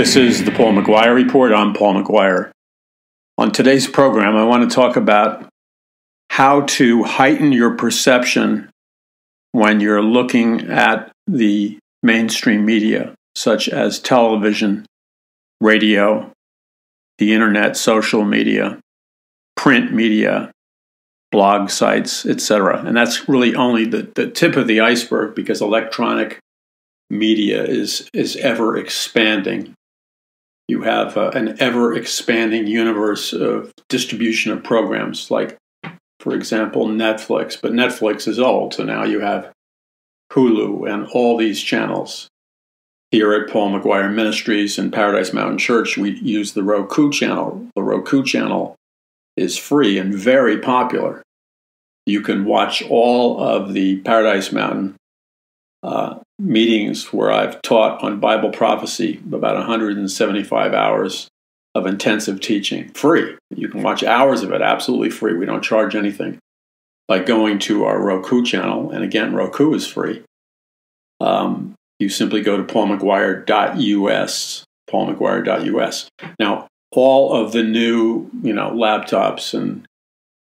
This is the Paul McGUIRE Report. I'm Paul McGUIRE. On today's program, I want to talk about how to heighten your perception when you're looking at the mainstream media, such as television, radio, the internet, social media, print media, blog sites, etc. And that's really only the tip of the iceberg, because electronic media is ever expanding. You have an ever-expanding universe of distribution of programs, like, for example, Netflix. But Netflix is old, so now you have Hulu and all these channels. Here at Paul McGUIRE Ministries and Paradise Mountain Church, we use the Roku channel. The Roku channel is free and very popular. You can watch all of the Paradise Mountain meetings where I've taught on Bible prophecy, about 175 hours of intensive teaching, free. You can watch hours of it absolutely free. We don't charge anything. Like going to our Roku channel, and again, Roku is free. You simply go to paulmcguire.us, paulmcguire.us. Now, all of the new, laptops and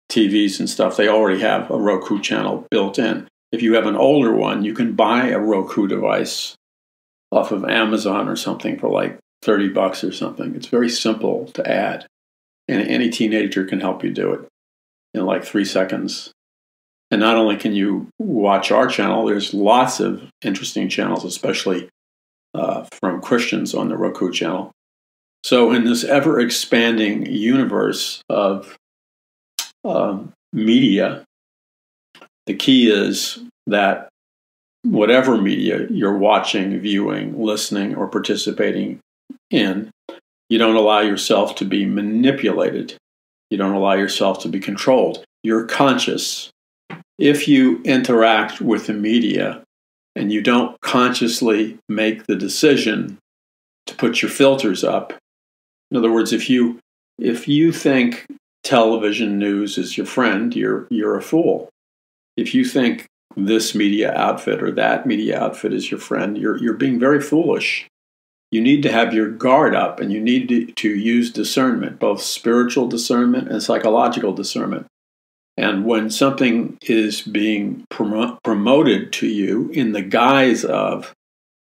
TVs and stuff, they already have a Roku channel built in. If you have an older one, you can buy a Roku device off of Amazon or something for like $30 or something. It's very simple to add, and any teenager can help you do it in like 3 seconds. And not only can you watch our channel, there's lots of interesting channels, especially from Christians on the Roku channel. So in this ever-expanding universe of media, the key is that whatever media you're watching, viewing, listening, or participating in, you don't allow yourself to be manipulated. You don't allow yourself to be controlled. You're conscious. If you interact with the media and you don't consciously make the decision to put your filters up, in other words, if you think television news is your friend, you're a fool. If you think this media outfit or that media outfit is your friend, you're being very foolish. You need to have your guard up, and you need to use discernment, both spiritual discernment and psychological discernment. And when something is being promoted to you in the guise of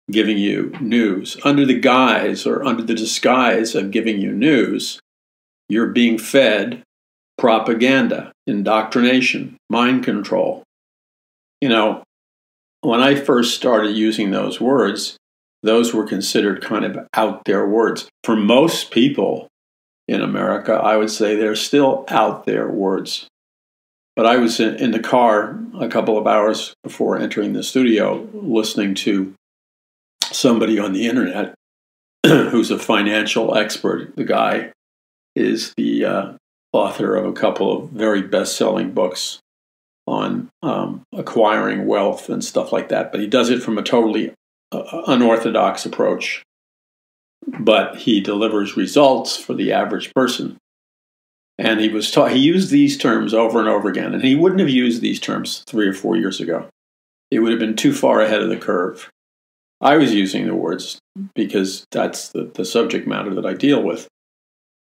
giving you news, under the guise or under the disguise of giving you news, you're being fed propaganda, indoctrination, mind control. When I first started using those words, those were considered kind of out there words. For most people in America, I would say they're still out there words. But I was in the car a couple of hours before entering the studio listening to somebody on the internet who's a financial expert. The guy is the author of a couple of very best-selling books on acquiring wealth and stuff like that. But he does it from a totally unorthodox approach. But he delivers results for the average person. And he used these terms over and over again. And he wouldn't have used these terms 3 or 4 years ago. It would have been too far ahead of the curve. I was using the words because that's the subject matter that I deal with.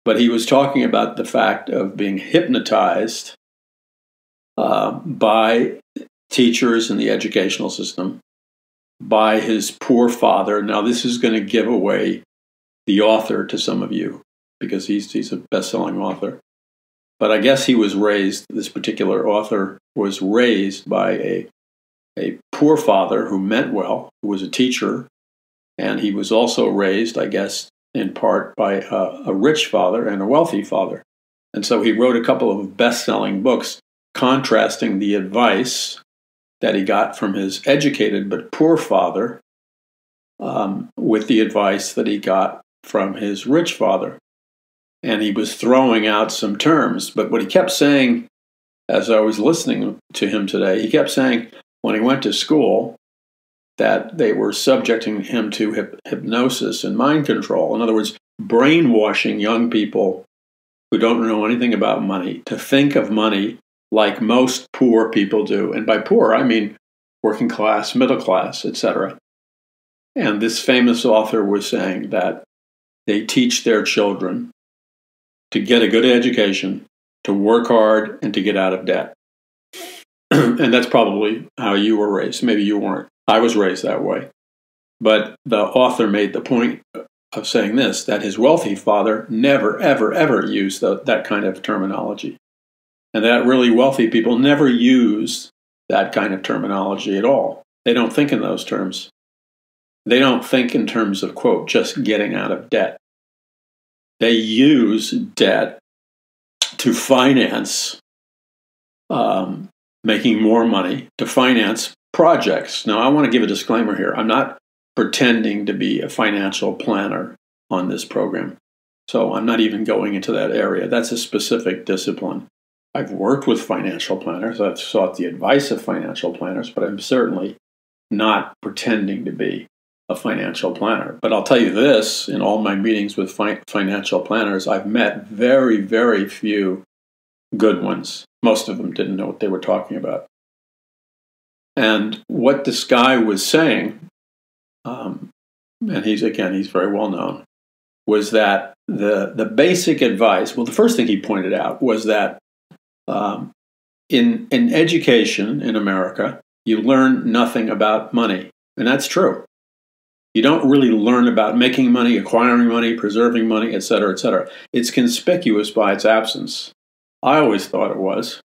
But he was talking about the fact of being hypnotized by teachers in the educational system, by his poor father. Now, this is going to give away the author to some of you, because he's a best-selling author. But I guess he was raised, this particular author was raised by a poor father who meant well, who was a teacher, and he was also raised, I guess, in part by a rich father and a wealthy father. And so he wrote a couple of best-selling books contrasting the advice that he got from his educated but poor father with the advice that he got from his rich father. And he was throwing out some terms, but what he kept saying, as I was listening to him today, he kept saying when he went to school that they were subjecting him to hypnosis and mind control. In other words, brainwashing young people who don't know anything about money to think of money like most poor people do. And by poor, I mean working class, middle class, etc. And this famous author was saying that they teach their children to get a good education, to work hard, and to get out of debt. And that's probably how you were raised. Maybe you weren't. I was raised that way. But the author made the point of saying this, that his wealthy father never, ever, ever used that kind of terminology. And that really wealthy people never use that kind of terminology at all. They don't think in those terms. They don't think in terms of, quote, just getting out of debt. They use debt to finance making more money, to finance projects. Now, I want to give a disclaimer here. I'm not pretending to be a financial planner on this program. So I'm not even going into that area. That's a specific discipline. I've worked with financial planners. I've sought the advice of financial planners, but I'm certainly not pretending to be a financial planner. But I'll tell you this, in all my meetings with financial planners, I've met very, very few good ones. Most of them didn't know what they were talking about. And what this guy was saying, and he's very well known, was that the basic advice, well, the first thing he pointed out was that in education in America, you learn nothing about money. And that's true. You don't really learn about making money, acquiring money, preserving money, et cetera, et cetera. It's conspicuous by its absence. I always thought it was.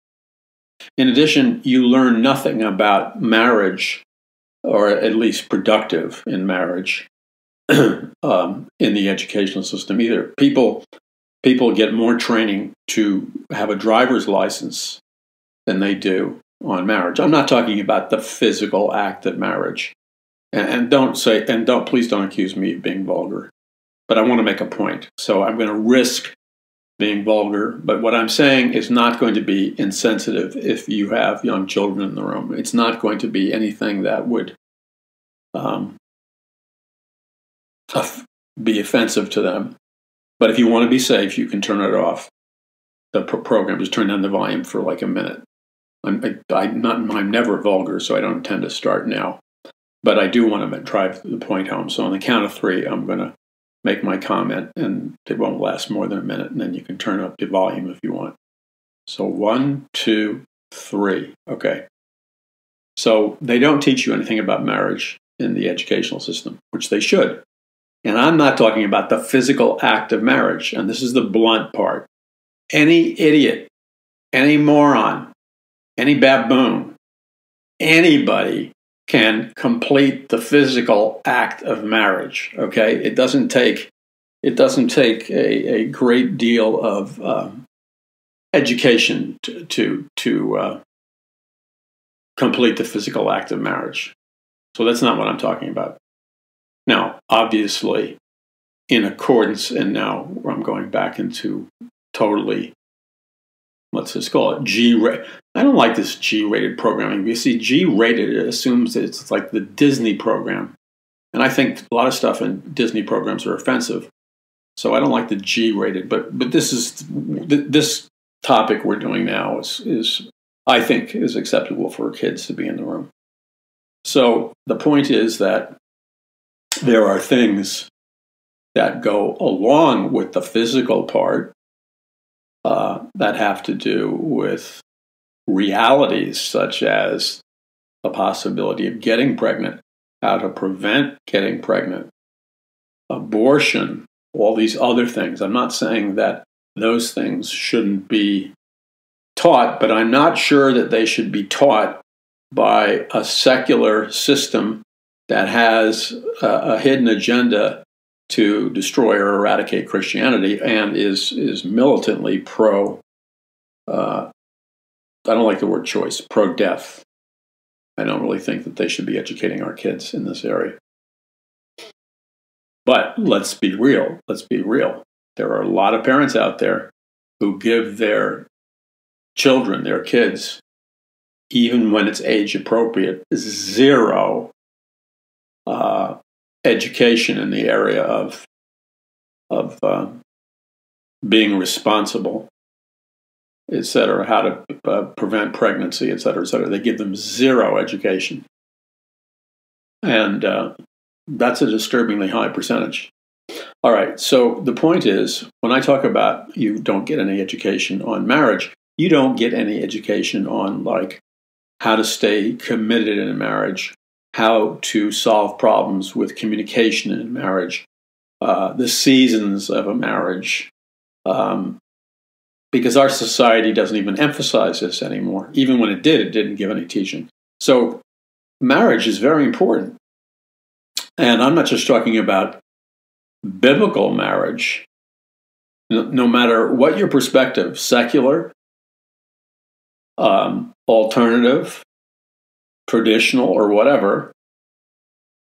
In addition, you learn nothing about marriage, or at least productive in marriage, in the educational system either. People get more training to have a driver's license than they do on marriage. I'm not talking about the physical act of marriage. And please don't accuse me of being vulgar. But I want to make a point. So I'm going to risk being vulgar, but what I'm saying is not going to be insensitive if you have young children in the room. It's not going to be anything that would be offensive to them. But if you want to be safe, you can turn it off. The program, just turn down the volume for like a minute. I'm never vulgar, so I don't intend to start now. But I do want to drive the point home. So on the count of 3, I'm going to make my comment, and it won't last more than a minute, and then you can turn up the volume if you want. So 1, 2, 3. Okay. So they don't teach you anything about marriage in the educational system, which they should. And I'm not talking about the physical act of marriage, and this is the blunt part. Any idiot, any moron, any baboon, anybody can complete the physical act of marriage. Okay, it doesn't take a great deal of education to complete the physical act of marriage. So that's not what I'm talking about. Now, obviously, in accordance, and now I'm going back into totally, let's just call it G-rated. I don't like this G-rated programming. You see, G-rated, it assumes that it's like the Disney program. And I think a lot of stuff in Disney programs are offensive. So I don't like the G-rated. But this topic we're doing now is I think is acceptable for kids to be in the room. So the point is that there are things that go along with the physical part that have to do with realities such as the possibility of getting pregnant, how to prevent getting pregnant, abortion, all these other things. I'm not saying that those things shouldn't be taught, but I'm not sure that they should be taught by a secular system that has a hidden agenda to destroy or eradicate Christianity and is militantly pro, I don't like the word choice, pro-death. I don't really think that they should be educating our kids in this area. But let's be real. Let's be real. There are a lot of parents out there who give their children, their kids, even when it's age appropriate, zero education in the area of being responsible, et cetera, how to prevent pregnancy, et cetera, et cetera. They give them zero education. And that's a disturbingly high percentage. All right. So the point is, when I talk about you don't get any education on marriage, you don't get any education on like how to stay committed in a marriage, how to solve problems with communication in marriage, the seasons of a marriage, because our society doesn't even emphasize this anymore. Even when it didn't give any teaching. So marriage is very important. And I'm not just talking about biblical marriage. No matter what your perspective, secular, alternative, traditional, or whatever,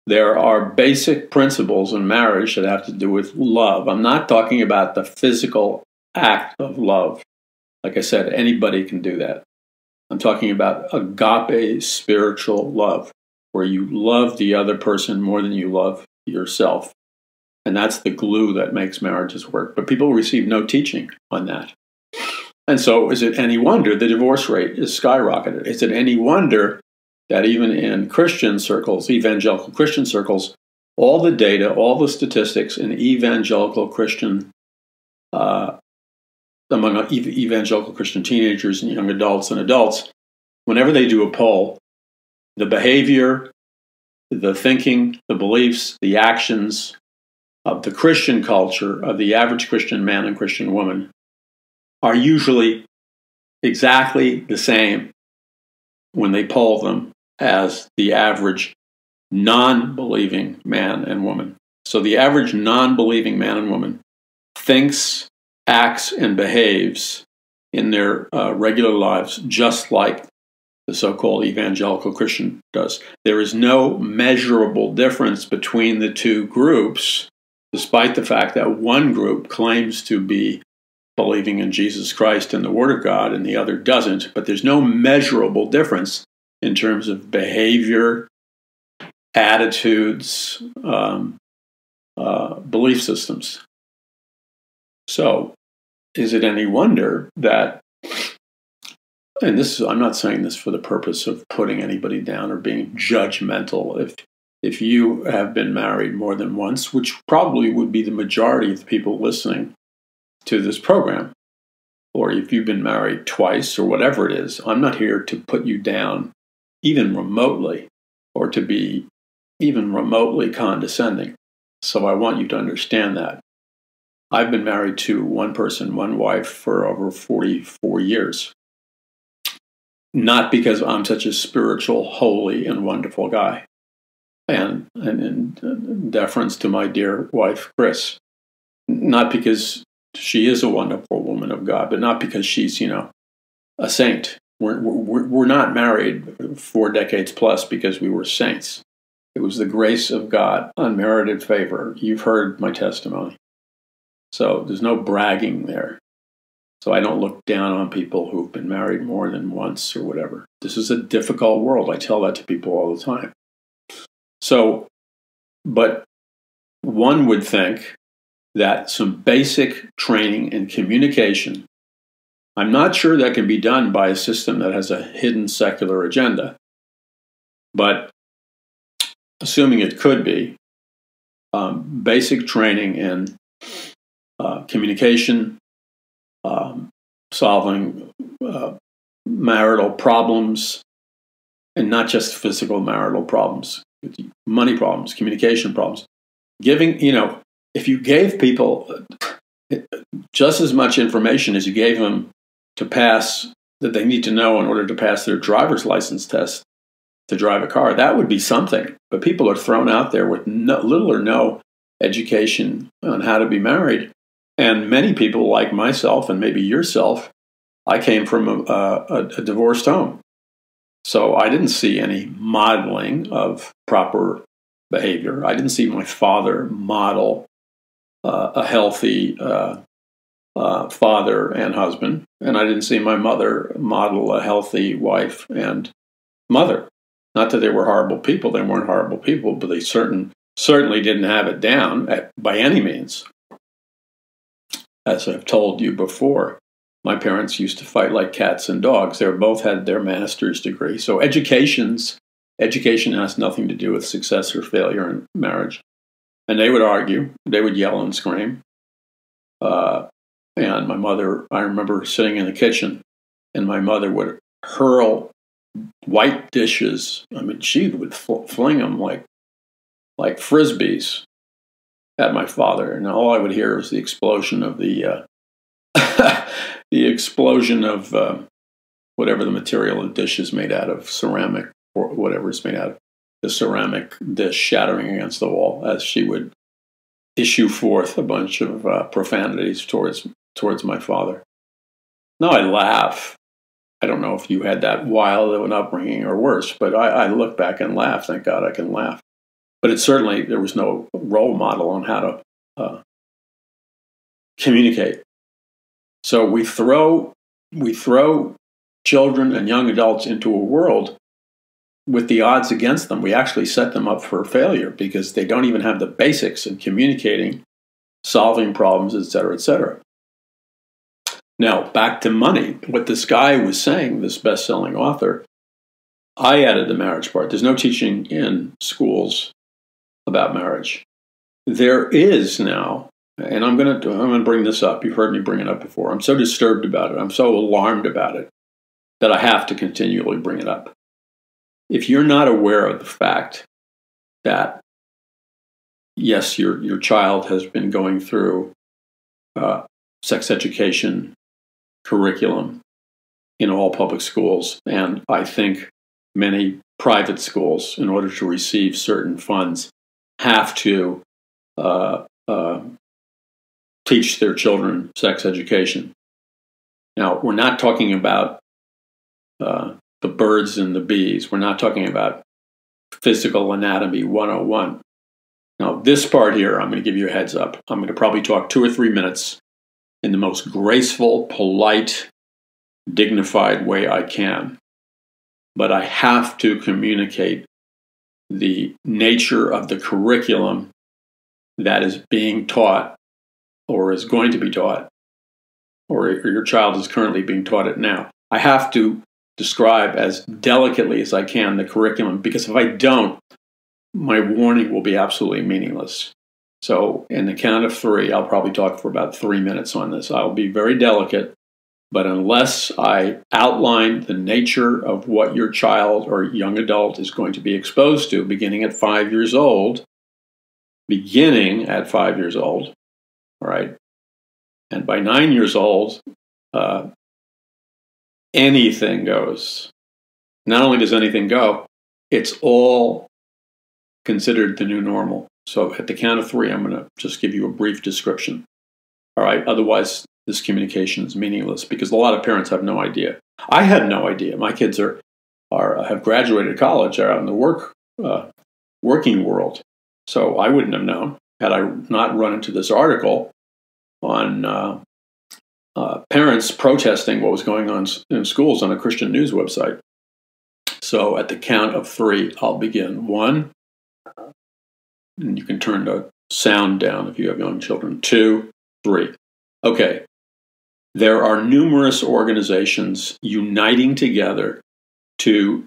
there are basic principles in marriage that have to do with love. I'm not talking about the physical act of love. Like I said, anybody can do that. I'm talking about agape spiritual love, where you love the other person more than you love yourself. And that's the glue that makes marriages work. But people receive no teaching on that. And so is it any wonder the divorce rate is skyrocketed? Is it any wonder that even in Christian circles, evangelical Christian circles, all the data, all the statistics in evangelical Christian, among evangelical Christian teenagers and young adults and adults, whenever they do a poll, the behavior, the thinking, the beliefs, the actions of the Christian culture, of the average Christian man and Christian woman, are usually exactly the same when they poll them as the average non-believing man and woman. So the average non-believing man and woman thinks, acts, and behaves in their regular lives just like the so-called evangelical Christian does. There is no measurable difference between the two groups, despite the fact that one group claims to be believing in Jesus Christ and the Word of God and the other doesn't. But there's no measurable difference in terms of behavior, attitudes, belief systems. So is it any wonder that, and this is, I'm not saying this for the purpose of putting anybody down or being judgmental. If you have been married more than once, which probably would be the majority of the people listening to this program, or if you've been married twice or whatever it is, I'm not here to put you down even remotely or to be even remotely condescending. So I want you to understand that. I've been married to one person, one wife for over 44 years. Not because I'm such a spiritual, holy, and wonderful guy. And in deference to my dear wife, Chris. Not because she is a wonderful woman of God, but not because she's, a saint. We're not married 4 decades plus because we were saints. It was the grace of God, unmerited favor. You've heard my testimony. So there's no bragging there. So I don't look down on people who've been married more than once or whatever. This is a difficult world. I tell that to people all the time. So, but one would think that some basic training in communication, I'm not sure that can be done by a system that has a hidden secular agenda, but assuming it could be, basic training in communication, solving marital problems, and not just physical marital problems, money problems, communication problems. Giving, if you gave people just as much information as you gave them to pass, that they need to know in order to pass their driver's license test to drive a car, that would be something. But people are thrown out there with little or no education on how to be married. And many people like myself and maybe yourself, I came from a divorced home. So I didn't see any modeling of proper behavior. I didn't see my father model a healthy father and husband. And I didn't see my mother model a healthy wife and mother. Not that they were horrible people. They weren't horrible people, but they certainly didn't have it down by any means. As I've told you before, my parents used to fight like cats and dogs. They both had their master's degree. So education has nothing to do with success or failure in marriage. And they would argue, they would yell and scream. And my mother, I remember sitting in the kitchen, and my mother would hurl white dishes. I mean, she would fling them like frisbees at my father, and all I would hear was the explosion of the the explosion of whatever the material the dish is made out of, ceramic or whatever it's made out of, the ceramic dish shattering against the wall as she would issue forth a bunch of profanities towards my father. Now I laugh. I don't know if you had that wild of an upbringing or worse, but I look back and laugh. Thank God I can laugh. But it certainly, there was no role model on how to communicate. So we throw children and young adults into a world with the odds against them. We actually set them up for failure because they don't even have the basics in communicating, solving problems, et cetera, et cetera. Now, back to money. What this guy was saying, this best-selling author, I added the marriage part. There's no teaching in schools about marriage. There is now, and I'm going to bring this up. You've heard me bring it up before. I'm so disturbed about it. I'm so alarmed about it that I have to continually bring it up. If you're not aware of the fact that, yes, your child has been going through sex education curriculum in all public schools, and I think many private schools, in order to receive certain funds, have to teach their children sex education. Now, we're not talking about the birds and the bees. We're not talking about physical anatomy 101. Now, this part here, I'm going to give you a heads up. I'm going to probably talk 2 or 3 minutes in the most graceful, polite, dignified way I can. But I have to communicate the nature of the curriculum that is being taught or is going to be taught, or your child is currently being taught it now. I have to describe as delicately as I can the curriculum, because if I don't, my warning will be absolutely meaningless. So in the count of 3, I'll probably talk for about 3 minutes on this. I'll be very delicate, but unless I outline the nature of what your child or young adult is going to be exposed to beginning at 5 years old, all right, and by 9 years old, anything goes. Not only does anything go, it's all considered the new normal. So at the count of 3, I'm going to just give you a brief description. All right. Otherwise, this communication is meaningless because a lot of parents have no idea. I had no idea. My kids have graduated college, are out in the working world. So I wouldn't have known had I not run into this article on parents protesting what was going on in schools on a Christian news website. So at the count of 3, I'll begin. 1, and you can turn the sound down if you have young children. 2, 3. Okay. There are numerous organizations uniting together to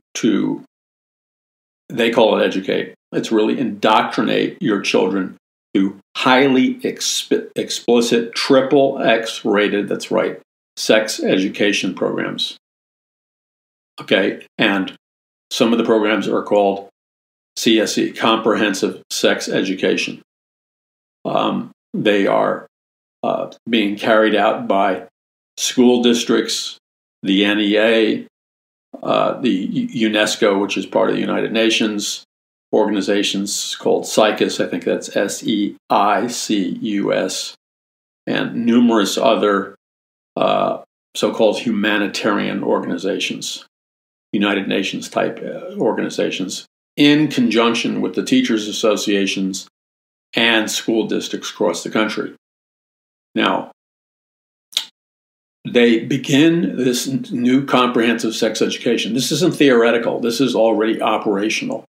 they call it educate. It's really indoctrinate your children to highly explicit, XXX rated, that's right, sex education programs. Okay, and some of the programs are called CSE, Comprehensive Sex Education. They are being carried out by school districts, the NEA, the UNESCO, which is part of the United Nations, organizations called SICUS, I think that's SEICUS, and numerous other so-called humanitarian organizations, United Nations type organizations, in conjunction with the teachers' associations and school districts across the country. Now, they begin this new comprehensive sex education. This isn't theoretical. This is already operational.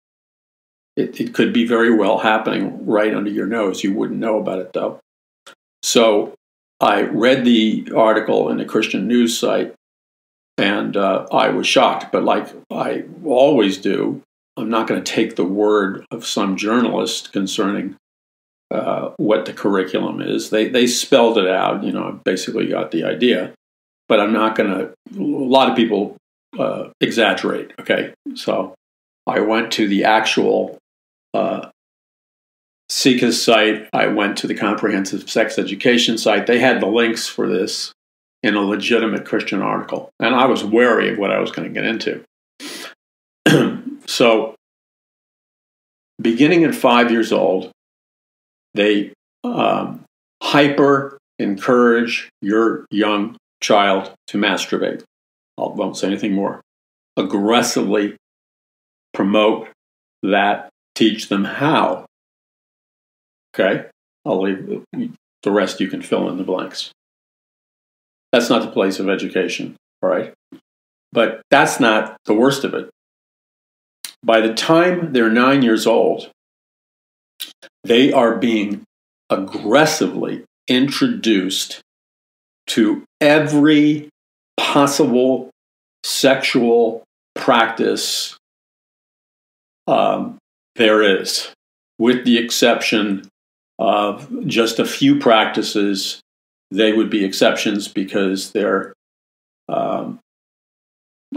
It could be very well happening right under your nose. You wouldn't know about it, though. So I read the article in the Christian news site, and I was shocked. But like I always do, I'm not going to take the word of some journalist concerning what the curriculum is. They spelled it out. Basically got the idea. But I'm not going to. A lot of people exaggerate. Okay, so I went to the actual SICA's site. I went to the Comprehensive Sex Education site. They had the links for this in a legitimate Christian article, and I was wary of what I was going to get into. So, beginning at 5 years old, they hyper encourage your young child to masturbate. I won't say anything more. Aggressively promote that, teach them how. Okay? I'll leave the rest, you can fill in the blanks. That's not the place of education, all right? But that's not the worst of it. By the time they're 9 years old, they are being aggressively introduced to every possible sexual practice there is, with the exception of just a few practices. They would be exceptions because they're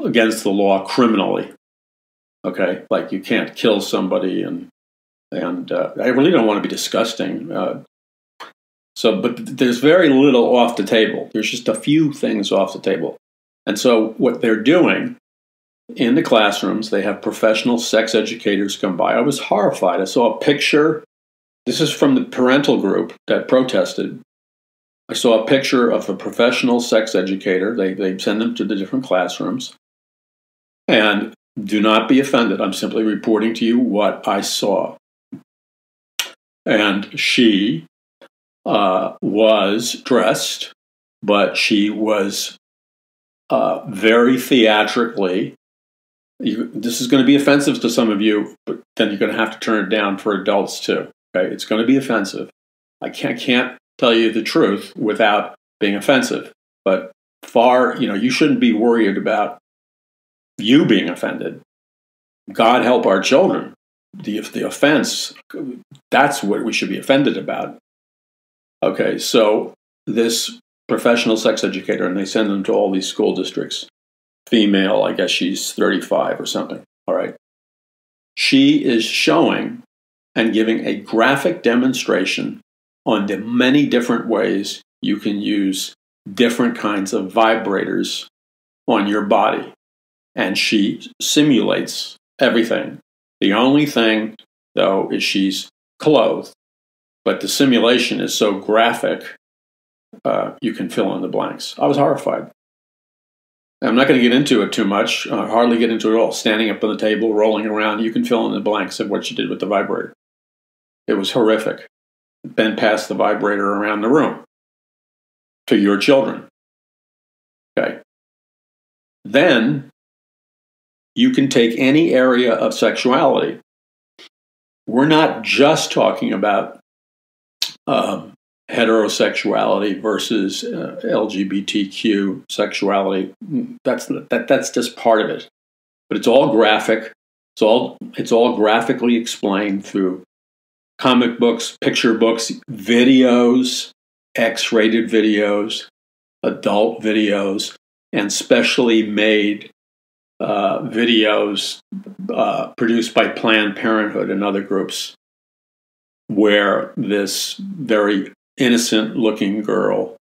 against the law criminally. Okay, like you can't kill somebody, and I really don't want to be disgusting. But there's very little off the table. There's just a few things off the table. And so what they're doing in the classrooms, they have professional sex educators come by. I was horrified. I saw a picture. This is from the parental group that protested. I saw a picture of a professional sex educator. They send them to the different classrooms. And do not be offended. I'm simply reporting to you what I saw. And she was dressed, but she was very theatrically. This is going to be offensive to some of you, but then you're going to have to turn it down for adults too. Okay, it's going to be offensive. I can't tell you the truth without being offensive. But you shouldn't be worried about you being offended. God help our children. The offense, that's what we should be offended about. Okay, so this professional sex educator, and they send them to all these school districts. Female, I guess she's 35 or something. All right. She is showing and giving a graphic demonstration on the many different ways you can use different kinds of vibrators on your body. And she simulates everything. The only thing, though, is she's clothed. But the simulation is so graphic, you can fill in the blanks. I was horrified. I'm not going to get into it too much, hardly get into it at all. Standing up on the table, rolling around, you can fill in the blanks of what she did with the vibrator. It was horrific. Then pass the vibrator around the room to your children. Okay. Then you can take any area of sexuality. We're not just talking about heterosexuality versus LGBTQ sexuality. That's just part of it. But it's all graphic. It's all graphically explained through comic books, picture books, videos, X-rated videos, adult videos, and specially made videos produced by Planned Parenthood and other groups, where this very innocent-looking girl,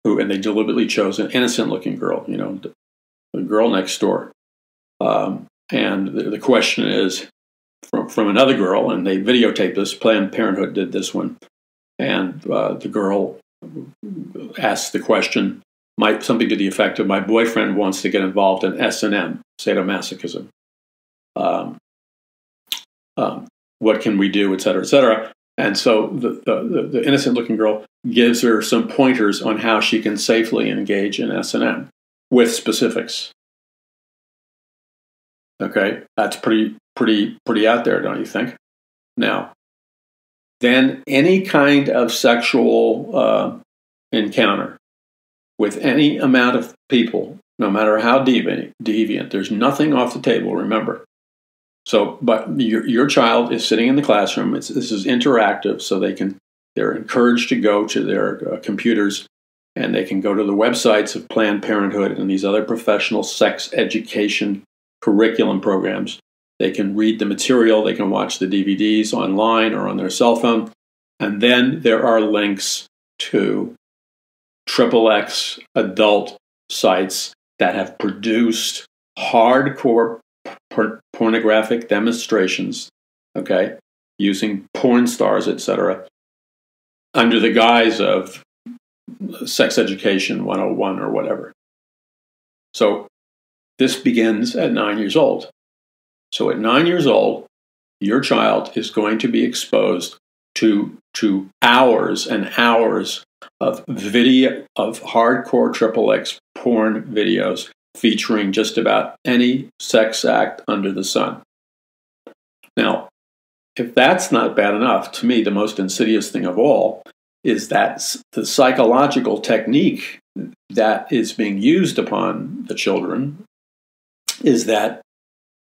and they deliberately chose an innocent-looking girl, the girl next door. And the question is from another girl, and they videotaped this. Planned Parenthood did this one, and the girl asked the question, something to the effect of, "My boyfriend wants to get involved in S&M, sadomasochism. What can we do, et cetera, et cetera?" And so the innocent-looking girl gives her some pointers on how she can safely engage in S&M with specifics. Okay, that's pretty out there, don't you think? Now, then any kind of sexual encounter with any amount of people, no matter how deviant, there's nothing off the table, remember. So, but your child is sitting in the classroom. This is interactive, so they're encouraged to go to their computers, and they can go to the websites of Planned Parenthood and these other professional sex education curriculum programs. They can read the material, they can watch the DVDs online or on their cell phone, and then there are links to XXX adult sites that have produced hardcore pornographic demonstrations, okay, using porn stars, etc., under the guise of sex education 101 or whatever. So this begins at 9 years old. So at 9 years old, your child is going to be exposed to hours and hours of video, of hardcore XXX porn videos featuring just about any sex act under the sun. Now, if that's not bad enough, to me, the most insidious thing of all is that the psychological technique that is being used upon the children is that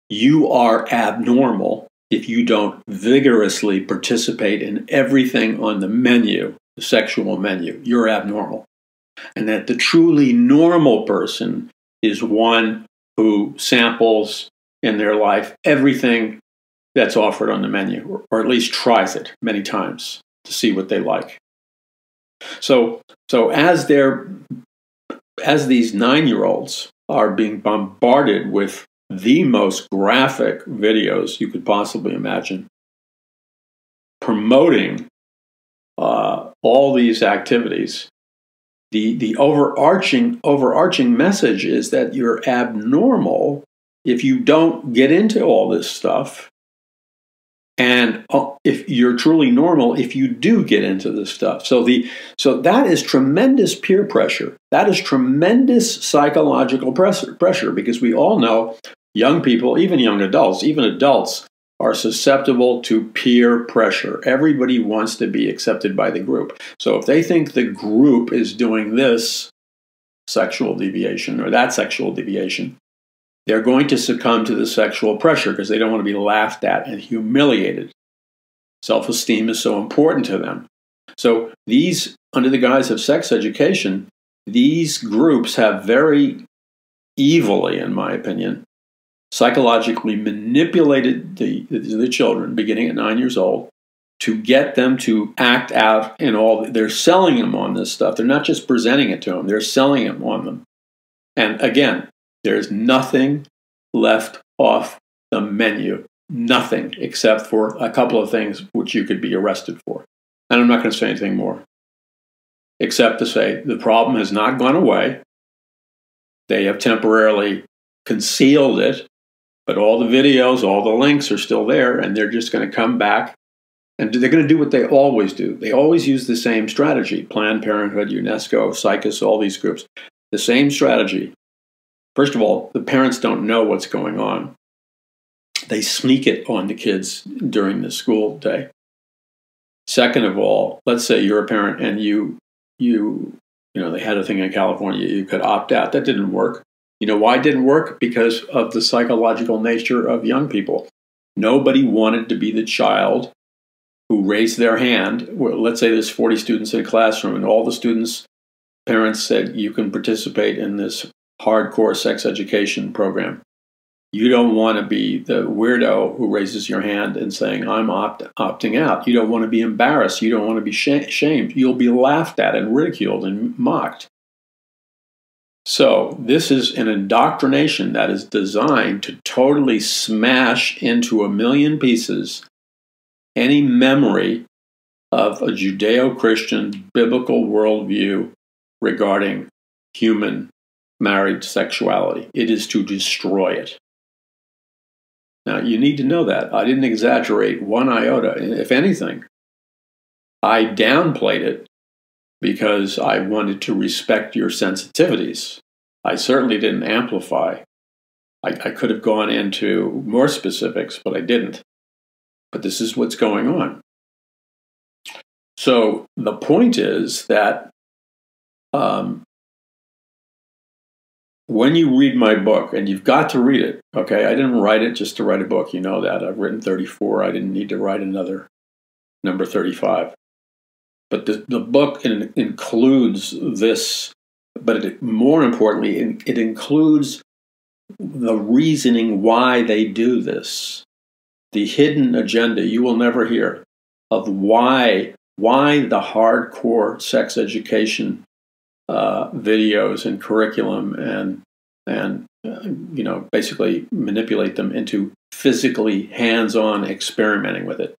you are abnormal if you don't vigorously participate in everything on the menu, the sexual menu. You're abnormal. And that the truly normal person is one who samples in their life everything that's offered on the menu, or at least tries it many times to see what they like. So as these 9-year-olds are being bombarded with the most graphic videos you could possibly imagine, promoting all these activities, the overarching message is that you're abnormal if you don't get into all this stuff, and if you're truly normal if you do get into this stuff. So that is tremendous peer pressure. That is tremendous psychological pressure, because we all know young people, even young adults, even adults, are susceptible to peer pressure. Everybody wants to be accepted by the group. So if they think the group is doing this sexual deviation or that sexual deviation, they're going to succumb to the sexual pressure because they don't want to be laughed at and humiliated. Self-esteem is so important to them. So these, under the guise of sex education, these groups have very evilly, in my opinion, psychologically manipulated the children beginning at 9 years old to get them to act out in all. They're selling them on this stuff. They're not just presenting it to them. They're selling it on them. And again, there's nothing left off the menu. Nothing except for a couple of things which you could be arrested for. And I'm not going to say anything more, except to say the problem has not gone away. They have temporarily concealed it, but all the videos, all the links are still there, and they're just going to come back, and they're going to do what they always do. They always use the same strategy. Planned Parenthood, UNESCO, CICUS, all these groups. The same strategy. First of all, the parents don't know what's going on. They sneak it on the kids during the school day. Second of all, let's say you're a parent and you know, they had a thing in California, you could opt out. That didn't work. You know why it didn't work? Because of the psychological nature of young people. Nobody wanted to be the child who raised their hand. Well, let's say there's 40 students in a classroom, and all the students' parents said, you can participate in this hardcore sex education program. You don't want to be the weirdo who raises your hand and saying, I'm opting out. You don't want to be embarrassed. You don't want to be shamed. You'll be laughed at and ridiculed and mocked. So this is an indoctrination that is designed to totally smash into a million pieces any memory of a Judeo-Christian biblical worldview regarding human married sexuality. It is to destroy it. Now, you need to know that. I didn't exaggerate one iota. If anything, I downplayed it because I wanted to respect your sensitivities. I certainly didn't amplify. I could have gone into more specifics, but I didn't. But this is what's going on. So the point is that when you read my book, and you've got to read it, okay? I didn't write it just to write a book. You know that. I've written 34. I didn't need to write another number 35. But the book includes this, but more importantly, it includes the reasoning why they do this. The hidden agenda you will never hear of why the hardcore sex education videos and curriculum and basically manipulate them into physically hands-on experimenting with it,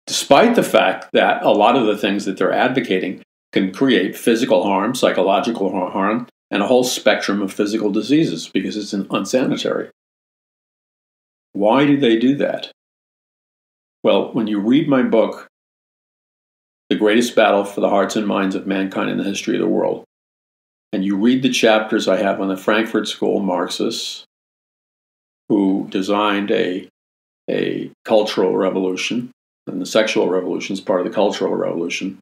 despite the fact that a lot of the things that they're advocating can create physical harm, psychological harm, and a whole spectrum of physical diseases because it's unsanitary. Why do they do that? Well, when you read my book, The Greatest Battle for the Hearts and Minds of Mankind in the History of the World, and you read the chapters I have on the Frankfurt School Marxists who designed a cultural revolution, and the sexual revolution is part of the cultural revolution.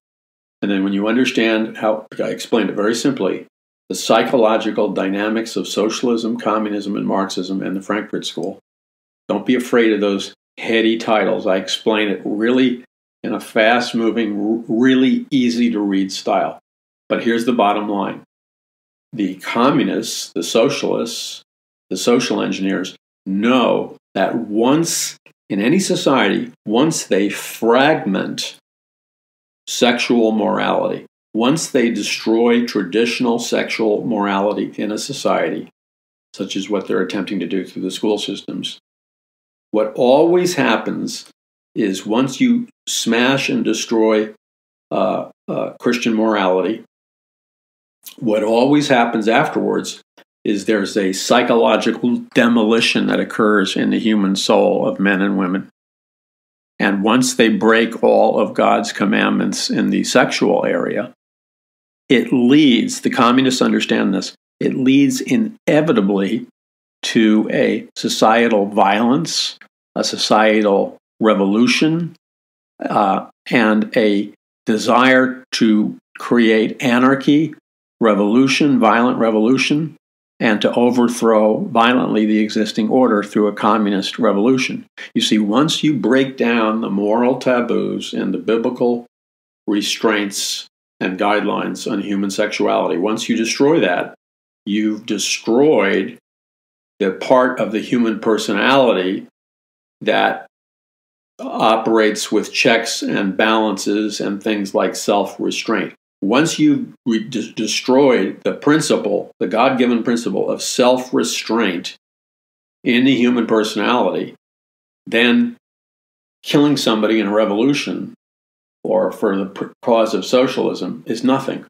And then when you understand how, I explained it very simply, the psychological dynamics of socialism, communism, and Marxism and the Frankfurt School. Don't be afraid of those heady titles. I explain it really in a fast-moving, really easy-to-read style. But here's the bottom line. The communists, the socialists, the social engineers know that once, in any society, once they fragment sexual morality, once they destroy traditional sexual morality in a society, such as what they're attempting to do through the school systems, what always happens is once you smash and destroy Christian morality, what always happens afterwards is there's a psychological demolition that occurs in the human soul of men and women. And once they break all of God's commandments in the sexual area, it leads, the communists understand this, it leads inevitably to a societal violence, a societal revolution, and a desire to create anarchy, revolution, violent revolution, and to overthrow violently the existing order through a communist revolution. You see, once you break down the moral taboos and the biblical restraints and guidelines on human sexuality, once you destroy that, you've destroyed the part of the human personality that operates with checks and balances and things like self-restraint. Once you've destroyed the principle, the God-given principle of self-restraint in the human personality, then killing somebody in a revolution or for the cause of socialism is nothing.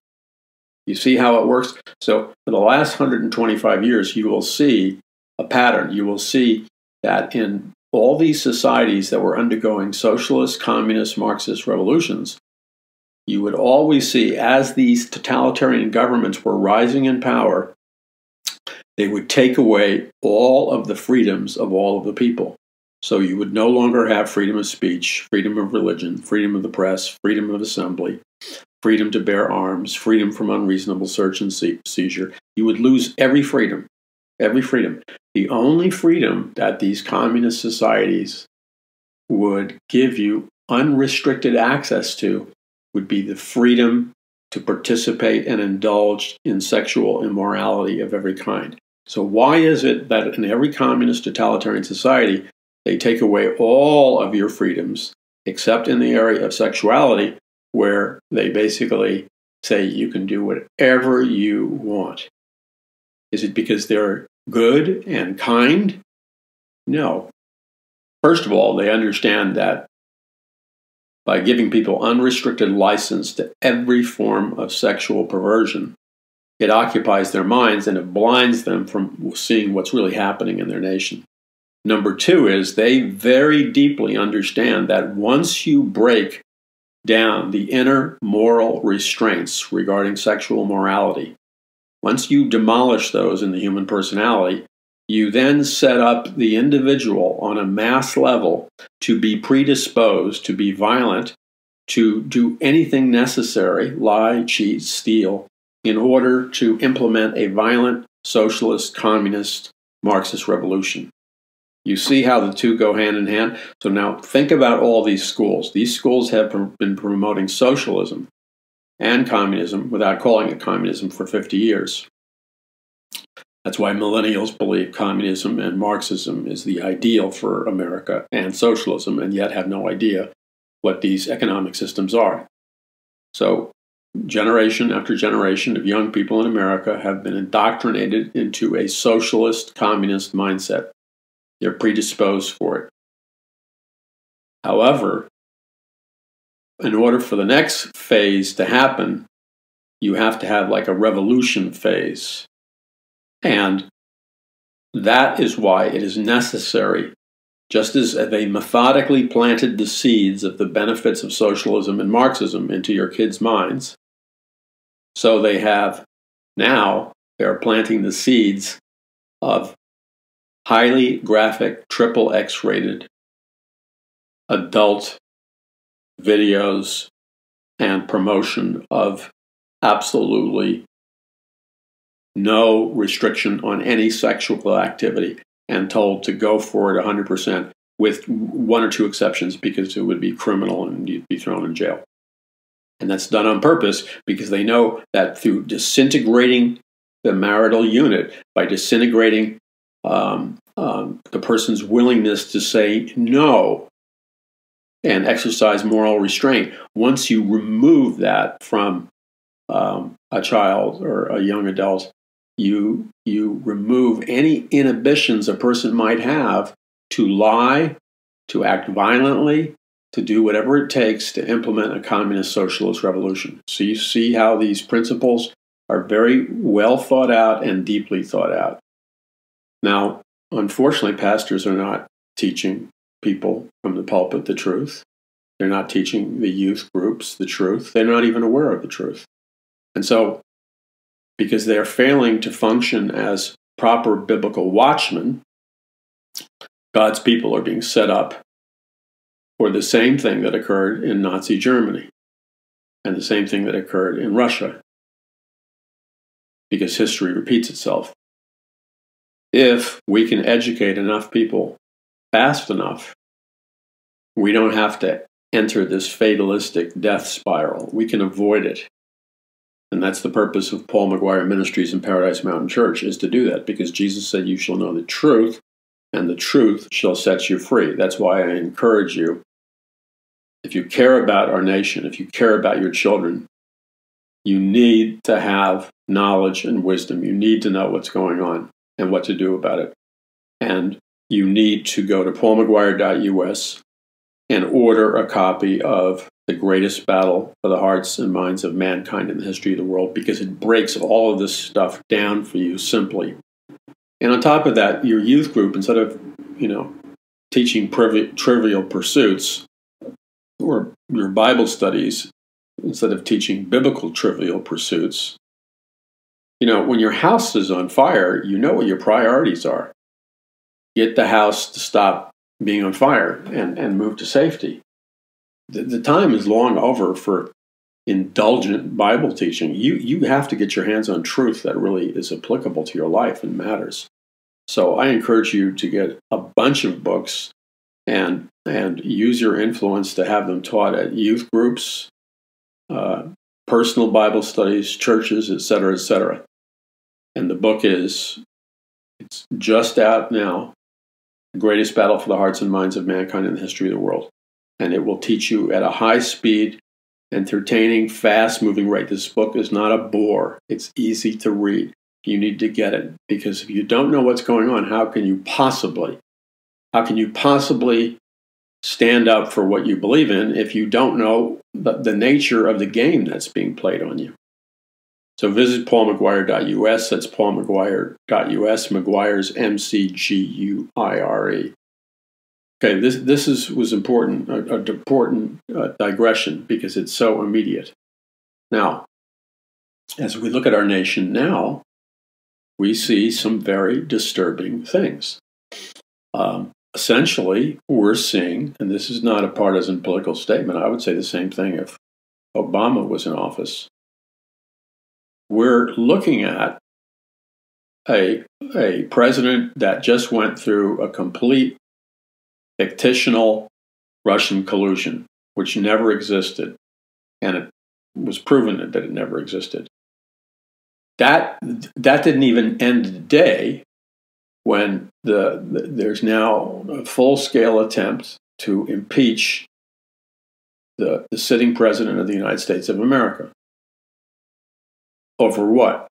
You see how it works? So for the last 125 years, you will see a pattern. You will see that in all these societies that were undergoing socialist, communist, Marxist revolutions, you would always see, as these totalitarian governments were rising in power, they would take away all of the freedoms of all of the people. So you would no longer have freedom of speech, freedom of religion, freedom of the press, freedom of assembly, freedom to bear arms, freedom from unreasonable search and seizure. You would lose every freedom, every freedom. The only freedom that these communist societies would give you unrestricted access to would be the freedom to participate and indulge in sexual immorality of every kind. So why is it that in every communist totalitarian society, they take away all of your freedoms, except in the area of sexuality, where they basically say you can do whatever you want? Is it because they're good and kind? No. First of all, they understand that by giving people unrestricted license to every form of sexual perversion, it occupies their minds and it blinds them from seeing what's really happening in their nation. Number two is they very deeply understand that once you break down the inner moral restraints regarding sexual morality, once you demolish those in the human personality, you then set up the individual on a mass level to be predisposed, to be violent, to do anything necessary, lie, cheat, steal, in order to implement a violent socialist, communist, Marxist revolution. You see how the two go hand in hand? So now think about all these schools. These schools have been promoting socialism and communism without calling it communism for 50 years. That's why millennials believe communism and Marxism is the ideal for America and socialism, and yet have no idea what these economic systems are. So generation after generation of young people in America have been indoctrinated into a socialist, communist mindset. They're predisposed for it. However, in order for the next phase to happen, you have to have like a revolution phase. And that is why it is necessary, just as they methodically planted the seeds of the benefits of socialism and Marxism into your kids' minds, so they are planting the seeds of highly graphic, triple X-rated adult videos and promotion of absolutely no restriction on any sexual activity, and told to go for it 100%, with one or two exceptions, because it would be criminal and you'd be thrown in jail. And that's done on purpose because they know that through disintegrating the marital unit, by disintegrating the person's willingness to say no and exercise moral restraint, once you remove that from a child or a young adult, you remove any inhibitions a person might have to lie, to act violently, to do whatever it takes to implement a communist socialist revolution. So you see how these principles are very well thought out and deeply thought out. Now, unfortunately, pastors are not teaching people from the pulpit the truth. They're not teaching the youth groups the truth. They're not even aware of the truth. And so, because they're failing to function as proper biblical watchmen, God's people are being set up for the same thing that occurred in Nazi Germany and the same thing that occurred in Russia, because history repeats itself. If we can educate enough people fast enough, we don't have to enter this fatalistic death spiral. We can avoid it. And that's the purpose of Paul McGUIRE Ministries and Paradise Mountain Church, is to do that, because Jesus said, "You shall know the truth, and the truth shall set you free." That's why I encourage you, if you care about our nation, if you care about your children, you need to have knowledge and wisdom. You need to know what's going on and what to do about it. And you need to go to paulmcguire.us and order a copy of The Greatest Battle for the Hearts and Minds of Mankind in the History of the World, because it breaks all of this stuff down for you simply. And on top of that, your youth group, instead of, teaching trivial pursuits, or your Bible studies, instead of teaching biblical trivial pursuits, when your house is on fire, you know what your priorities are. Get the house to stop being on fire and move to safety. The time is long over for indulgent Bible teaching. You have to get your hands on truth that really is applicable to your life and matters. So I encourage you to get a bunch of books and use your influence to have them taught at youth groups, personal Bible studies, churches, etc., etc. And the book it's just out now, The Greatest Battle for the Hearts and Minds of Mankind in the History of the World. And it will teach you at a high speed, entertaining, fast-moving rate. This book is not a bore. It's easy to read. You need to get it, because if you don't know what's going on, how can you possibly stand up for what you believe in if you don't know the nature of the game that's being played on you? So visit paulmcguire.us. That's paulmcguire.us. McGuire's McGuire. Okay, this was important, an important digression, because it's so immediate. Now, as we look at our nation now, we see some very disturbing things. Essentially, we're seeing, and this is not a partisan political statement, I would say the same thing if Obama was in office. We're looking at a president that just went through a complete fictional Russian collusion, which never existed, and it was proven that it never existed. That didn't even end the day when there's now a full-scale attempt to impeach the sitting president of the United States of America. Over what?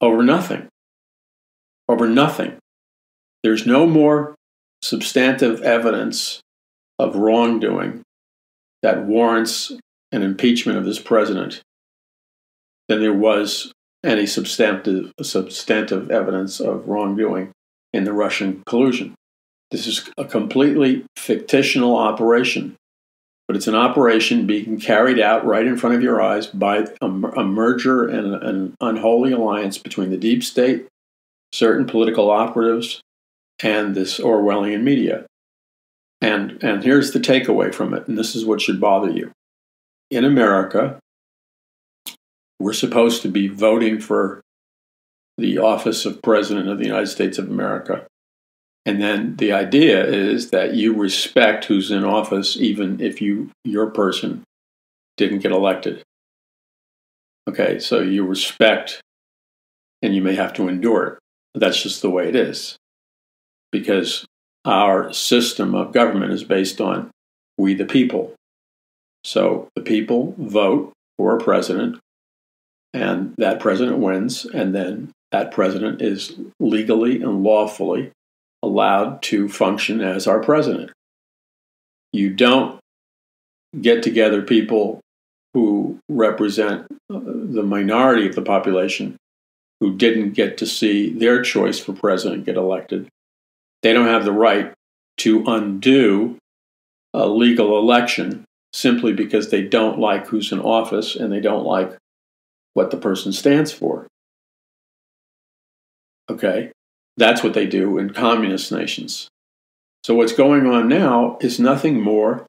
Over nothing. Over nothing. There's no more substantive evidence of wrongdoing that warrants an impeachment of this president than there was any substantive evidence of wrongdoing in the Russian collusion. This is a completely fictional operation, but it's an operation being carried out right in front of your eyes by a merger and an unholy alliance between the deep state, certain political operatives, and this Orwellian media. And here's the takeaway from it, and this is what should bother you. In America, we're supposed to be voting for the office of President of the United States of America. And then the idea is that you respect who's in office even if your person didn't get elected. Okay, so you respect and you may have to endure it. That's just the way it is. Because our system of government is based on we the people. So the people vote for a president, and that president wins, and then that president is legally and lawfully allowed to function as our president. You don't get together people who represent the minority of the population who didn't get to see their choice for president get elected. They don't have the right to undo a legal election simply because they don't like who's in office and they don't like what the person stands for. Okay? That's what they do in communist nations. So what's going on now is nothing more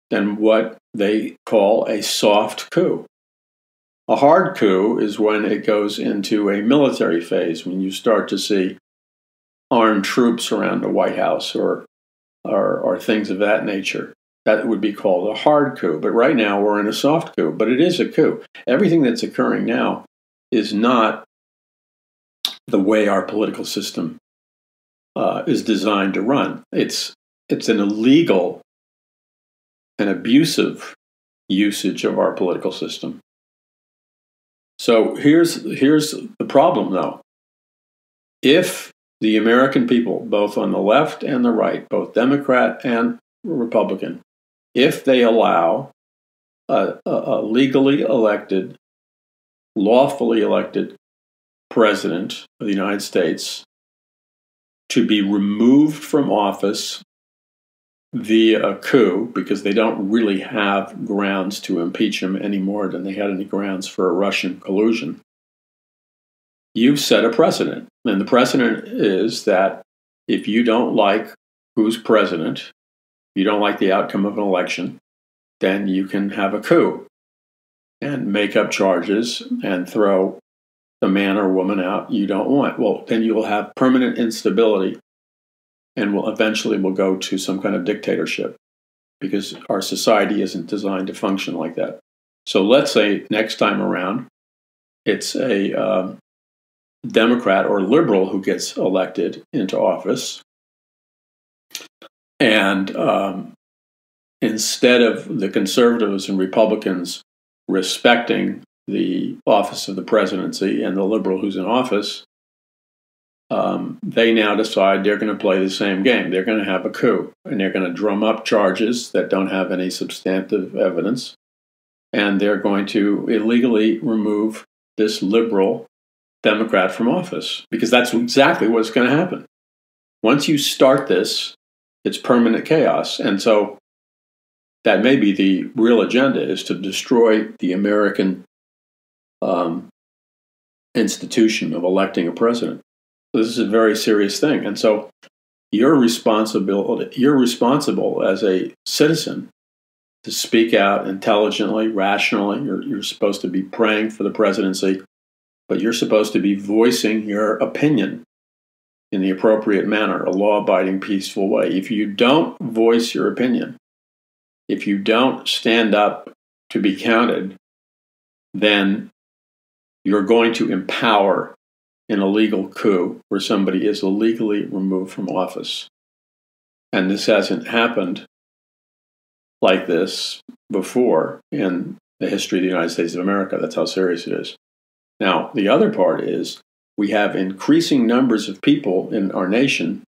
than what they call a soft coup. A hard coup is when it goes into a military phase, when you start to see armed troops around the White House or things of that nature. That would be called a hard coup. But right now we're in a soft coup. But it is a coup. Everything that's occurring now is not the way our political system is designed to run. It's an illegal and abusive usage of our political system. So here's the problem, though. If the American people, both on the left and the right, both Democrat and Republican, if they allow a legally elected, lawfully elected president of the United States to be removed from office via a coup, because they don't really have grounds to impeach him any more than they had any grounds for a Russian collusion, you've set a precedent. And the precedent is that if you don't like who's president, you don't like the outcome of an election, then you can have a coup and make up charges and throw the man or woman out you don't want. Well, then you will have permanent instability and will eventually go to some kind of dictatorship, because our society isn't designed to function like that. So let's say next time around, it's a Democrat or liberal who gets elected into office, and instead of the conservatives and Republicans respecting the office of the presidency and the liberal who's in office, they now decide they're going to play the same game. They're going to have a coup, and they're going to drum up charges that don't have any substantive evidence, and they're going to illegally remove this liberal Democrat from office, because that's exactly what's going to happen. Once you start this, it's permanent chaos. And so that may be the real agenda, is to destroy the American institution of electing a president. So this is a very serious thing. And so you're responsible as a citizen to speak out intelligently, rationally. You're supposed to be praying for the presidency. but you're supposed to be voicing your opinion in the appropriate manner, a law-abiding, peaceful way. If you don't voice your opinion, if you don't stand up to be counted, then you're going to empower an illegal coup where somebody is illegally removed from office. And this hasn't happened like this before in the history of the United States of America. That's how serious it is. Now, the other part is we have increasing numbers of people in our nation,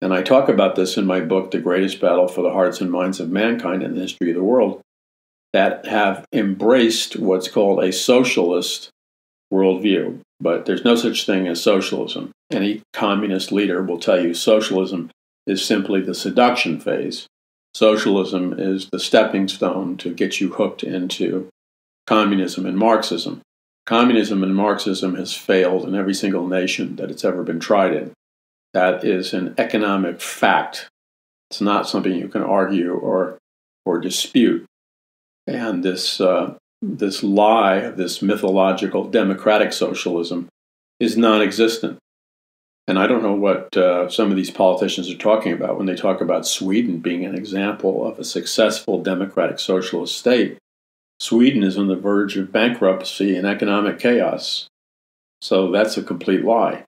and I talk about this in my book, The Greatest Battle for the Hearts and Minds of Mankind in the History of the World, that have embraced what's called a socialist worldview. But there's no such thing as socialism. Any communist leader will tell you socialism is simply the seduction phase. Socialism is the stepping stone to get you hooked into communism and Marxism. Communism and Marxism has failed in every single nation that it's ever been tried in. That is an economic fact. It's not something you can argue or dispute. And this lie, this mythological democratic socialism, is non-existent. And I don't know what some of these politicians are talking about when they talk about Sweden being an example of a successful democratic socialist state. Sweden is on the verge of bankruptcy and economic chaos. So that's a complete lie.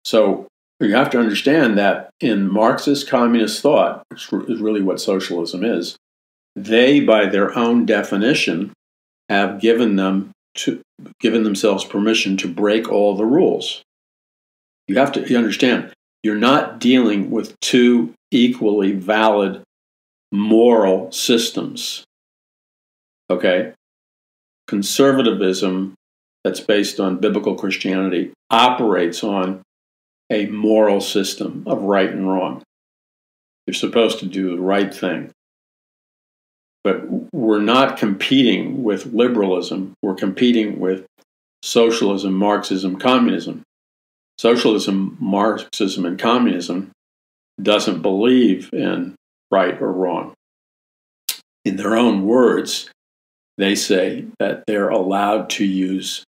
So you have to understand that in Marxist communist thought, which is really what socialism is, they, by their own definition, have given themselves permission to break all the rules. You have to understand, you're not dealing with two equally valid moral systems. Okay? Conservatism that's based on biblical Christianity operates on a moral system of right and wrong. You're supposed to do the right thing. But we're not competing with liberalism. We're competing with socialism, Marxism, communism. Socialism, Marxism, and communism doesn't believe in right or wrong. In their own words, they say that they're allowed to use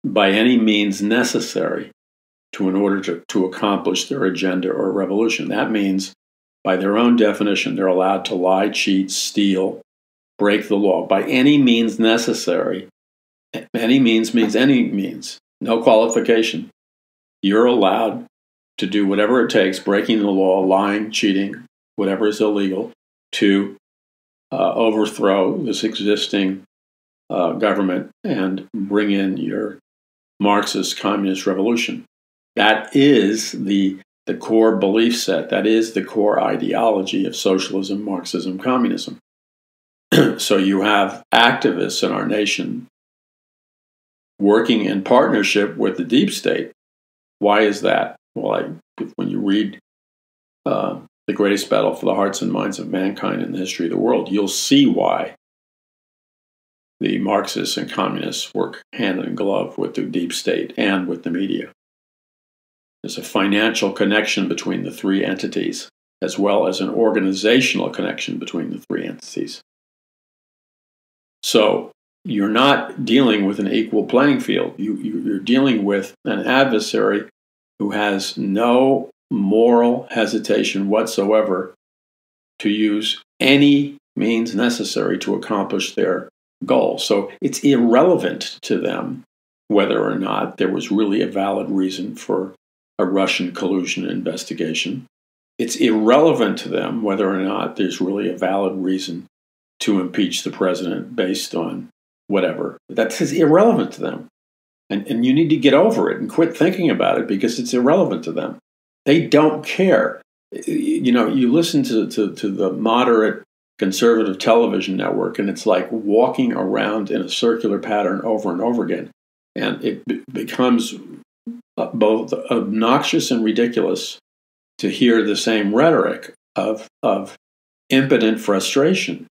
by any means necessary in order to accomplish their agenda or revolution. That means, by their own definition, they're allowed to lie, cheat, steal, break the law by any means necessary. Any means means any means, no qualification. You're allowed to do whatever it takes, breaking the law, lying, cheating, whatever is illegal, to overthrow this existing government and bring in your Marxist communist revolution. That is the core belief set. That is the core ideology of socialism, Marxism, communism. So you have activists in our nation working in partnership with the deep state. Why is that? Well, when you read The Greatest Battle for the Hearts and Minds of Mankind in the History of the World, you'll see why the Marxists and communists work hand in glove with the deep state and with the media. There's a financial connection between the three entities, as well as an organizational connection between the three entities. So you're not dealing with an equal playing field. You're dealing with an adversary who has no moral hesitation whatsoever to use any means necessary to accomplish their goal. So it's irrelevant to them whether or not there was really a valid reason for a Russian collusion investigation. It's irrelevant to them whether or not there's really a valid reason to impeach the president based on whatever. That is irrelevant to them. And you need to get over it and quit thinking about it because it's irrelevant to them. They don't care. You know, you listen to the moderate conservative television network, and it's like walking around in a circular pattern over and over again. And it becomes both obnoxious and ridiculous to hear the same rhetoric of impotent frustration.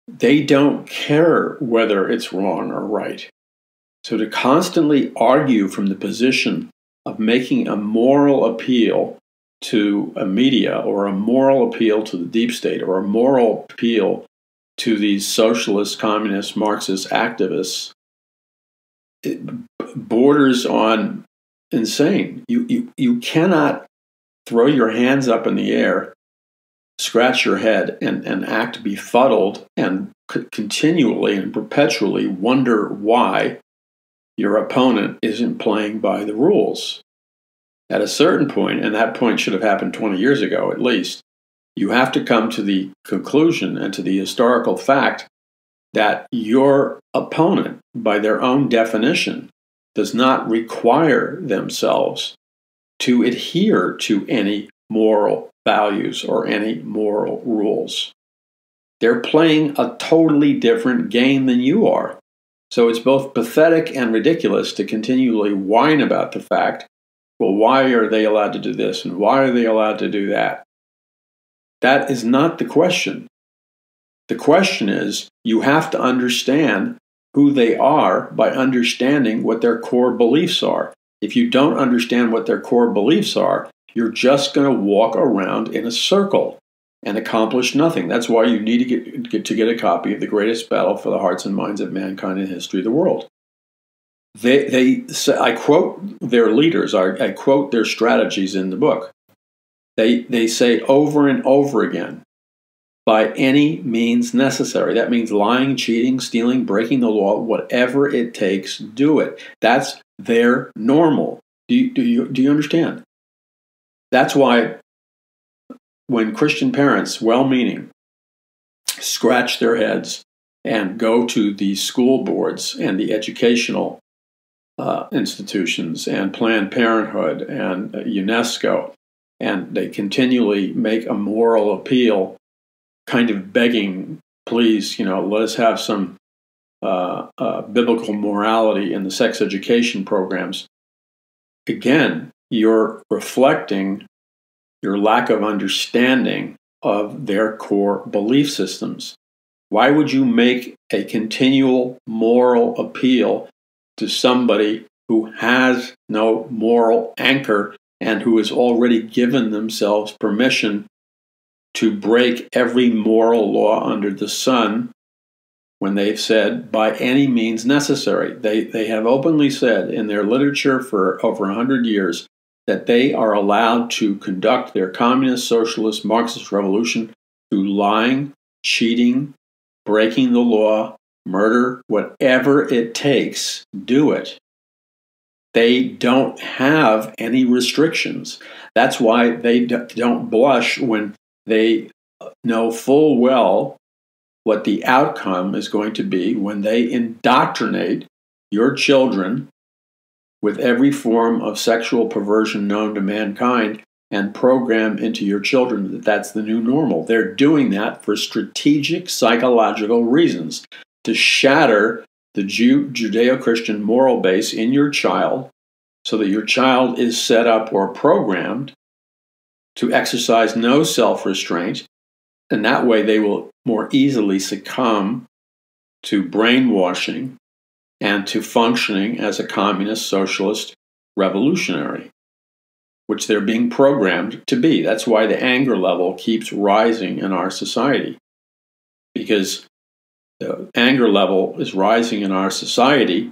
They don't care whether it's wrong or right. So to constantly argue from the position of making a moral appeal to a media or a moral appeal to the deep state or a moral appeal to these socialist, communist, Marxist activists, borders on insane. You cannot throw your hands up in the air, scratch your head, and act befuddled and continually and perpetually wonder why your opponent isn't playing by the rules. At a certain point, and that point should have happened 20 years ago at least, you have to come to the conclusion and to the historical fact that your opponent, by their own definition, does not require themselves to adhere to any moral values or any moral rules. They're playing a totally different game than you are. So it's both pathetic and ridiculous to continually whine about the fact, well, why are they allowed to do this and why are they allowed to do that? That is not the question. The question is, you have to understand who they are by understanding what their core beliefs are. If you don't understand what their core beliefs are, you're just going to walk around in a circle and accomplish nothing. That's why you need to get a copy of The Greatest Battle for the Hearts and Minds of Mankind in the History of the World. I quote their leaders, I quote their strategies in the book. They say over and over again, by any means necessary. That means lying, cheating, stealing, breaking the law, whatever it takes, do it. That's their normal. Do you understand? That's why when Christian parents, well-meaning, scratch their heads and go to the school boards and the educational institutions and Planned Parenthood and UNESCO, and they continually make a moral appeal, kind of begging, please, let us have some biblical morality in the sex education programs. Again, you're reflecting your lack of understanding of their core belief systems. Why would you make a continual moral appeal to somebody who has no moral anchor and who has already given themselves permission to break every moral law under the sun when they've said, by any means necessary? They have openly said in their literature for over 100 years that they are allowed to conduct their communist, socialist, Marxist revolution through lying, cheating, breaking the law, murder, whatever it takes, do it. They don't have any restrictions. That's why they don't blush when they know full well what the outcome is going to be when they indoctrinate your children with every form of sexual perversion known to mankind and program into your children that that's the new normal. They're doing that for strategic psychological reasons, to shatter the Judeo-Christian moral base in your child so that your child is set up or programmed to exercise no self-restraint, and that way they will more easily succumb to brainwashing and to functioning as a communist, socialist revolutionary, which they're being programmed to be. That's why the anger level keeps rising in our society, because the anger level is rising in our society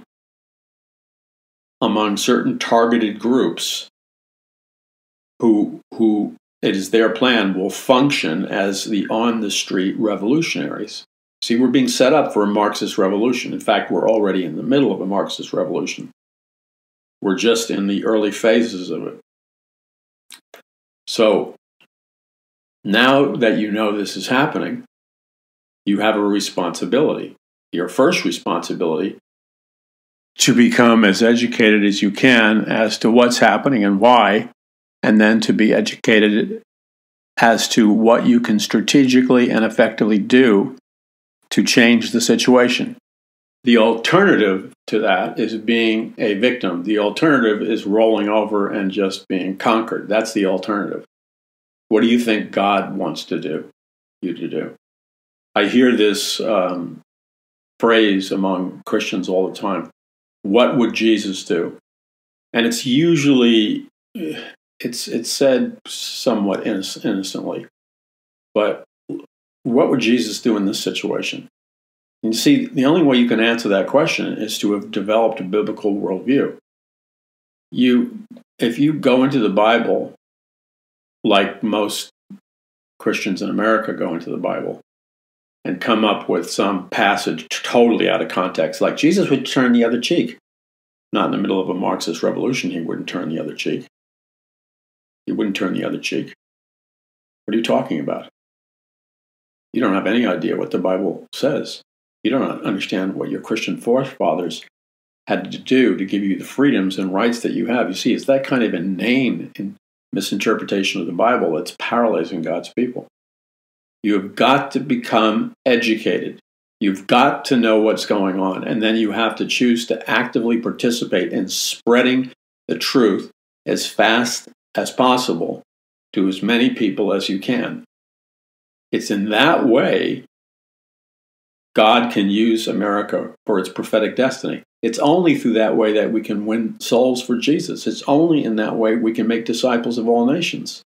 among certain targeted groups who it is their plan will function as the on-the-street revolutionaries. See, we're being set up for a Marxist revolution. In fact, we're already in the middle of a Marxist revolution. We're just in the early phases of it. So now that you know this is happening, you have a responsibility. Your first responsibility to become as educated as you can as to what's happening and why, and then to be educated as to what you can strategically and effectively do to change the situation. The alternative to that is being a victim. The alternative is rolling over and just being conquered. That's the alternative. What do you think God wants you to do? I hear this phrase among Christians all the time. What would Jesus do? And it's usually, it's said somewhat innocently, but what would Jesus do in this situation? And you see, the only way you can answer that question is to have developed a biblical worldview. If you go into the Bible like most Christians in America go into the Bible and come up with some passage totally out of context, like Jesus would turn the other cheek. Not in the middle of a Marxist revolution, he wouldn't turn the other cheek. He wouldn't turn the other cheek. What are you talking about? You don't have any idea what the Bible says. You don't understand what your Christian forefathers had to do to give you the freedoms and rights that you have. You see, it's that kind of inane misinterpretation of the Bible that's paralyzing God's people. You have got to become educated. You've got to know what's going on, and then you have to choose to actively participate in spreading the truth as fast as possible to as many people as you can. It's in that way God can use America for its prophetic destiny. It's only through that way that we can win souls for Jesus. It's only in that way we can make disciples of all nations.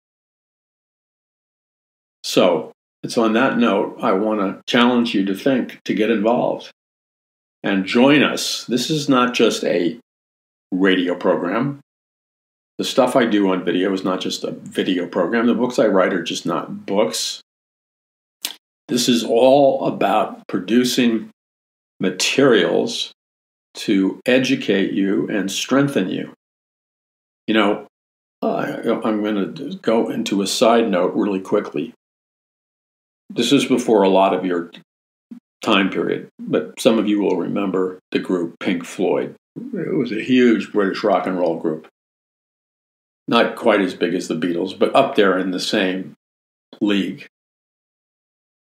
So, it's on that note, I want to challenge you to think, to get involved, and join us. This is not just a radio program. The stuff I do on video is not just a video program. The books I write are just not books. This is all about producing materials to educate you and strengthen you. You know, I'm going to go into a side note really quickly. This is before a lot of your time period, but some of you will remember the group Pink Floyd. It was a huge British rock and roll group. Not quite as big as the Beatles, but up there in the same league.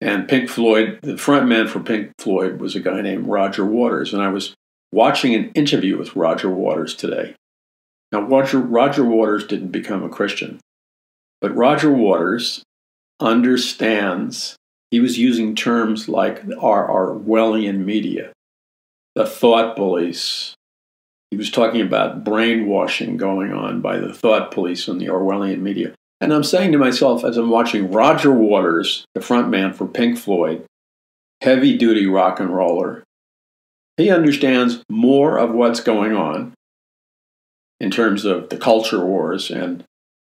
And Pink Floyd, the front man for Pink Floyd was a guy named Roger Waters. And I was watching an interview with Roger Waters today. Now, Roger Waters didn't become a Christian, but Roger Waters understands, he was using terms like our Orwellian media, the thought police. He was talking about brainwashing going on by the thought police and the Orwellian media. And I'm saying to myself, as I'm watching Roger Waters, the front man for Pink Floyd, heavy-duty rock and roller, he understands more of what's going on in terms of the culture wars and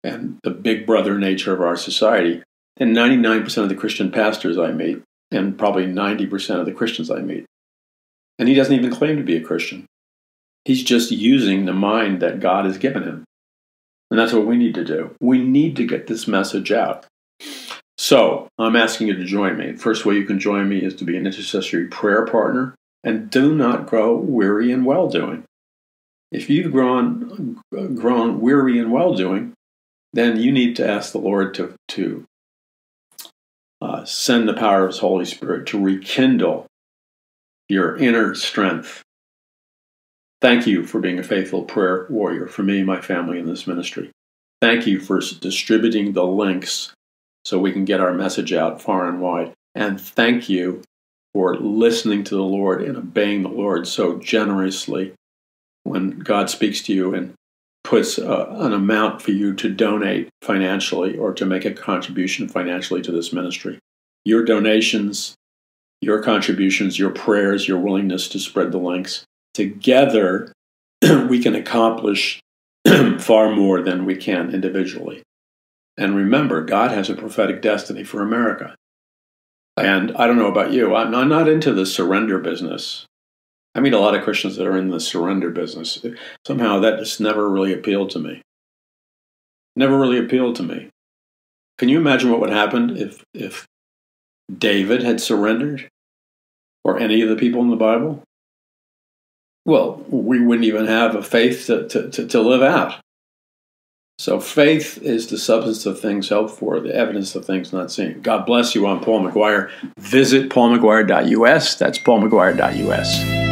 the big brother nature of our society than 99% of the Christian pastors I meet, and probably 90% of the Christians I meet. And he doesn't even claim to be a Christian. He's just using the mind that God has given him. And that's what we need to do. We need to get this message out. So, I'm asking you to join me. The first way you can join me is to be an intercessory prayer partner. And do not grow weary in well-doing. If you've grown weary in well-doing, then you need to ask the Lord to send the power of His Holy Spirit to rekindle your inner strength. Thank you for being a faithful prayer warrior for me, my family, and this ministry. Thank you for distributing the links so we can get our message out far and wide. And thank you for listening to the Lord and obeying the Lord so generously when God speaks to you and puts an amount for you to donate financially or to make a contribution financially to this ministry. Your donations, your contributions, your prayers, your willingness to spread the links, together we can accomplish far more than we can individually. And remember, God has a prophetic destiny for America. And I don't know about you, I'm not into the surrender business. I meet a lot of Christians that are in the surrender business. Somehow that just never really appealed to me. Never really appealed to me. Can you imagine what would happen if David had surrendered? Or any of the people in the Bible? Well, we wouldn't even have a faith to live out. So faith is the substance of things hoped for, the evidence of things not seen. God bless you. I'm Paul McGuire. Visit paulmcguire.us. That's paulmcguire.us.